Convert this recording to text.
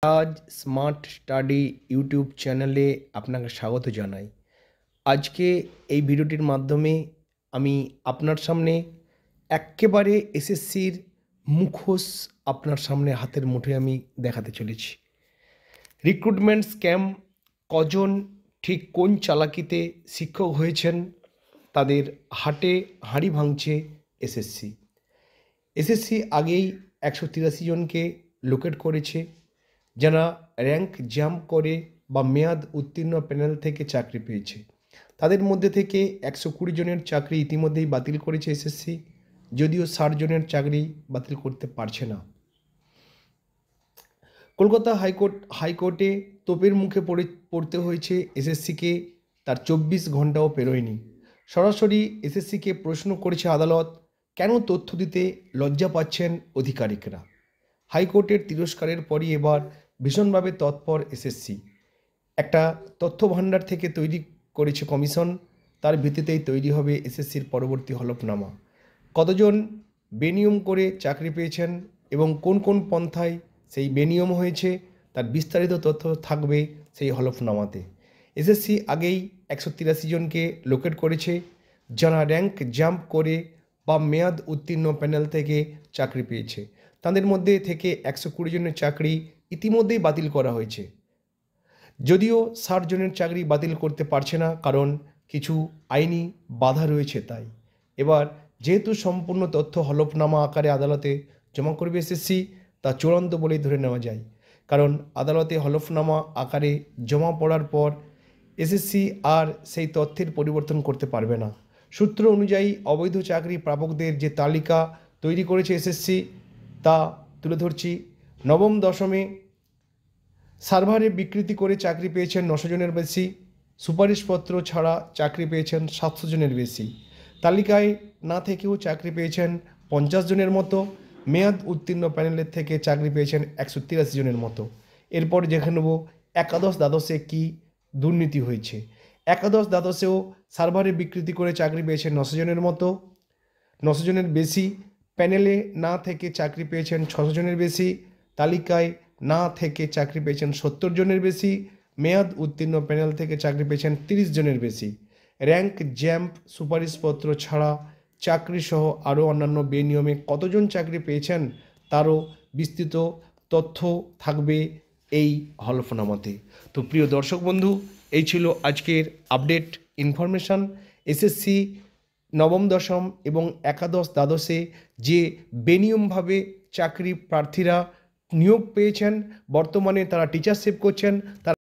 আজ smart study YouTube চ্যানেলে আপনাকে স্বাগত জানাই। আজকে এই ভিডিওটির মাধ্যমে আমি আপনার সামনে এক্কেবারে এসএসসির মুখোশ আপনার সামনে হাতের মুঠোয় আমি দেখাতে চলেছি। রিক্রুটমেন্ট স্ক্যাম কজন ঠিক কোন চালাকিতে শিক্ষক হয়েছেন তাদের হাটে হাঁড়ি ভাঙছে এসএসসি। এসএসসি আগেই 183 জনকে লোকেট করেছে যারা র্যাঙ্ক জাম্প করে বা মেয়াদ উত্তীর্ণ প্যানেল থেকে চাকরি পেয়েছে। তাদের মধ্যে থেকে 120 জনের চাকরি ইতিমধ্যেই বাতিল করেছে এসএসসি, যদিও 60 জনের চাকরি বাতিল করতে পারছে না। কলকাতা হাইকোর্টে তোপের মুখে পড়তে হয়েছে এসএসসিকে, তার 24 ঘন্টাও পেরোয়নি। সরাসরি এসএসসিকে প্রশ্ন করেছে আদালত, কেন তথ্য দিতে লজ্জা পাচ্ছেন আধিকারিকরা। হাইকোর্টের তিরস্কারের পরই এবার ভীষণভাবে তৎপর এসএসসি। একটা তথ্য ভাণ্ডার থেকে তৈরি করেছে কমিশন, তার ভিত্তিতেই তৈরি হবে এসএসসির পরবর্তী হলফনামা। কতজন বেনিয়ম করে চাকরি পেয়েছেন এবং কোন কোন পন্থায় সেই বেনিয়ম হয়েছে তার বিস্তারিত তথ্য থাকবে সেই হলফনামাতে। এসএসসি আগেই 183 জনকে লোকেট করেছে যারা র্যাঙ্ক জাম্প করে বা মেয়াদ উত্তীর্ণ প্যানেল থেকে চাকরি পেয়েছে। তাদের মধ্যে থেকে 120 জনের চাকরি ইতিমধ্যেই বাতিল করা হয়েছে, যদিও 60 জনের চাকরি বাতিল করতে পারছে না, কারণ কিছু আইনি বাধা রয়েছে। তাই এবার যেহেতু সম্পূর্ণ তথ্য হলফনামা আকারে আদালতে জমা করবে এসএসসি, তা চূড়ান্ত বলেই ধরে নেওয়া যায়, কারণ আদালতে হলফনামা আকারে জমা পড়ার পর এসএসসি আর সেই তথ্যের পরিবর্তন করতে পারবে না। সূত্র অনুযায়ী অবৈধ চাকরি প্রাপকদের যে তালিকা তৈরি করেছে এসএসসি তা তুলে ধরছি। নবম দশমে সার্ভারে বিকৃতি করে চাকরি পেয়েছেন 900 জনের বেশি, সুপারিশপত্র ছাড়া চাকরি পেয়েছেন 700 জনের বেশি, তালিকায় না থেকেও চাকরি পেয়েছেন 50 জনের মতো, মেয়াদ উত্তীর্ণ প্যানেলের থেকে চাকরি পেয়েছেন 183 জনের মতো। এরপর দেখে নেব একাদশ দ্বাদশে কী দুর্নীতি হয়েছে। একাদশ দ্বাদশেও সার্ভারে বিকৃতি করে চাকরি পেয়েছেন 900 জনের মতো, 900 জনের বেশি, প্যানেলে না থেকে চাকরি পেয়েছেন 600 জনের বেশি, তালিকায় না থেকে চাকরি পেয়েছেন 70 জনের বেশি, মেয়াদ উত্তীর্ণ প্যানেল থেকে চাকরি পেয়েছেন 30 জনের বেশি। র্যাঙ্ক জ্যাম্প সুপারিশপত্র ছাড়া চাকরি সহ আরও অন্যান্য বেনিয়মে কতজন চাকরি পেয়েছেন তারও বিস্তৃত তথ্য থাকবে এই হলফনামাতে। তো প্রিয় দর্শক বন্ধু, এই ছিল আজকের আপডেট ইনফরমেশান। এসএসসি নবম দশম এবং একাদশ দ্বাদশে যে বেনিয়মভাবে চাকরি প্রার্থীরা নিয়োগ পেয়েছেন, বর্তমানে তারা টিচারশিপ করছেন, তারা